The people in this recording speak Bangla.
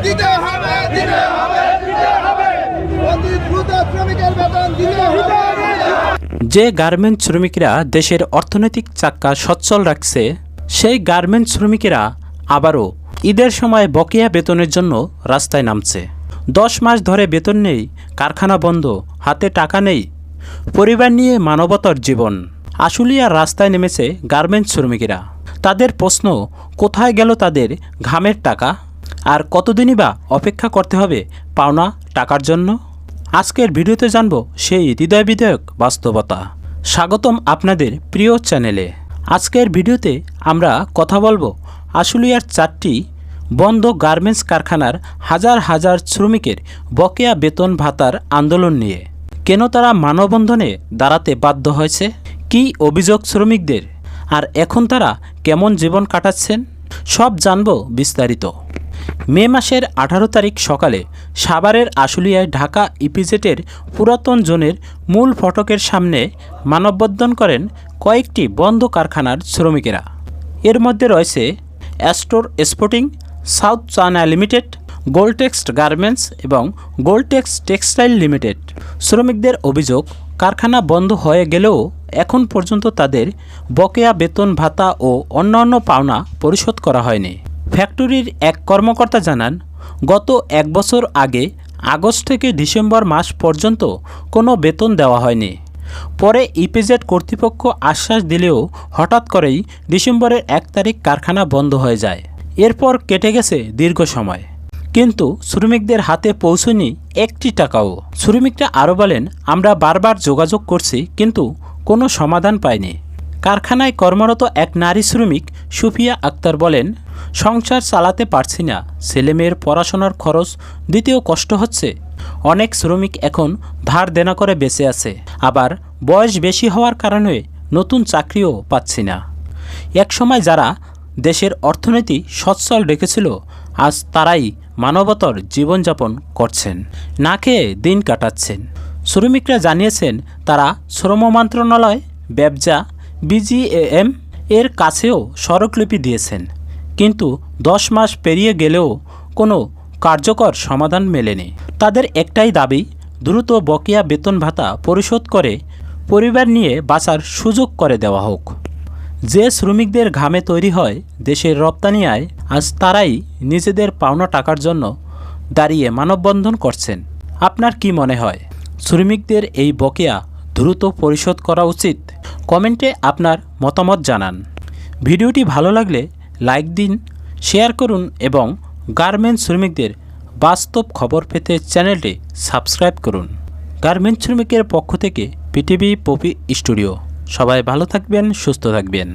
দিতে হবে, দিতে হবে, দিতে হবে। অতি দ্রুত শ্রমিকের বেতন দিতে হবে। যে গার্মেন্টস শ্রমিকরা দেশের অর্থনৈতিক চাক্কা সচ্ছল রাখছে, সেই গার্মেন্টস শ্রমিকেরা আবারও ঈদের সময় বকেয়া বেতনের জন্য রাস্তায় নামছে। 10 মাস ধরে বেতন নেই, কারখানা বন্ধ, হাতে টাকা নেই, পরিবার নিয়ে মানবতার জীবন। আশুলিয়ার রাস্তায় নেমেছে গার্মেন্টস শ্রমিকেরা। তাদের প্রশ্ন, কোথায় গেল তাদের ঘামের টাকা? আর কতদিনই বা অপেক্ষা করতে হবে পাওনা টাকার জন্য? আজকের ভিডিওতে জানব সেই হৃদয় বিদায়ক বাস্তবতা। স্বাগতম আপনাদের প্রিয় চ্যানেলে। আজকের ভিডিওতে আমরা কথা বলবো আশুলিয়ার 4টি বন্ধ গার্মেন্টস কারখানার হাজার হাজার শ্রমিকের বকেয়া বেতন ভাতার আন্দোলন নিয়ে। কেন তারা মানববন্ধনে দাঁড়াতে বাধ্য হয়েছে, কী অভিযোগ শ্রমিকদের, আর এখন তারা কেমন জীবন কাটাচ্ছেন, সব জানব বিস্তারিত। মে মাসের 18 তারিখ সকালে সাভারের আশুলিয়ায় ঢাকা ইপিজেটের পুরাতন জোনের মূল ফটকের সামনে মানববন্ধন করেন কয়েকটি বন্ধ কারখানার শ্রমিকেরা। এর মধ্যে রয়েছে Astor Sporting, South China Limited, Goldtex Garments এবং গোল্ডটেক্স টেক্সটাইল লিমিটেড। শ্রমিকদের অভিযোগ, কারখানা বন্ধ হয়ে গেলেও এখন পর্যন্ত তাদের বকেয়া বেতন ভাতা ও অন্যান্য পাওনা পরিশোধ করা হয়নি। ফ্যাক্টরির এক কর্মকর্তা জানান, গত 1 বছর আগে আগস্ট থেকে ডিসেম্বর মাস পর্যন্ত কোনো বেতন দেওয়া হয়নি। পরে ইপিজেড কর্তৃপক্ষ আশ্বাস দিলেও হঠাৎ করেই ডিসেম্বরের 1 তারিখ কারখানা বন্ধ হয়ে যায়। এরপর কেটে গেছে দীর্ঘ সময়, কিন্তু শ্রমিকদের হাতে পৌঁছয়নি 1টি টাকাও। শ্রমিকরা আরও বলেন, আমরা বারবার যোগাযোগ করছি কিন্তু কোনো সমাধান পাইনি। কারখানায় কর্মরত এক নারী শ্রমিক সুফিয়া আক্তার বলেন, সংসার চালাতে পারছি না, ছেলেমেয়ের পড়াশোনার খরচ দিতেও কষ্ট হচ্ছে। অনেক শ্রমিক এখন ধার দেনা করে বেঁচে আছে, আবার বয়স বেশি হওয়ার কারণে নতুন চাকরিও পাচ্ছি না। একসময় যারা দেশের অর্থনীতি সচ্ছল রেখেছিল, আজ তারাই মানবতার জীবনযাপন করছেন, না খেয়ে দিন কাটাচ্ছেন। শ্রমিকরা জানিয়েছেন, তারা শ্রম মন্ত্রণালয়, ব্যবসা, বিজিএম এর কাছেও স্মারকলিপি দিয়েছেন, কিন্তু 10 মাস পেরিয়ে গেলেও কোনো কার্যকর সমাধান মেলেনি। তাদের একটাই দাবি, দ্রুত বকেয়া বেতন ভাতা পরিশোধ করে পরিবার নিয়ে বাঁচার সুযোগ করে দেওয়া হোক। যে শ্রমিকদের ঘামে তৈরি হয় দেশের রপ্তানি আয়, আজ তারাই নিজেদের পাওনা টাকার জন্য দাঁড়িয়ে মানববন্ধন করছেন। আপনার কি মনে হয়, শ্রমিকদের এই বকেয়া দ্রুত পরিশোধ করা উচিত? কমেন্টে আপনার মতামত জানান। ভিডিওটি ভালো লাগলে লাইক দিন, শেয়ার করুন এবং গার্মেন্টস শ্রমিকদের বাস্তব খবর পেতে চ্যানেলটি সাবস্ক্রাইব করুন। গার্মেন্টস শ্রমিকের পক্ষ থেকে পিটিভি পপি স্টুডিও। সবাই ভালো থাকবেন, সুস্থ থাকবেন।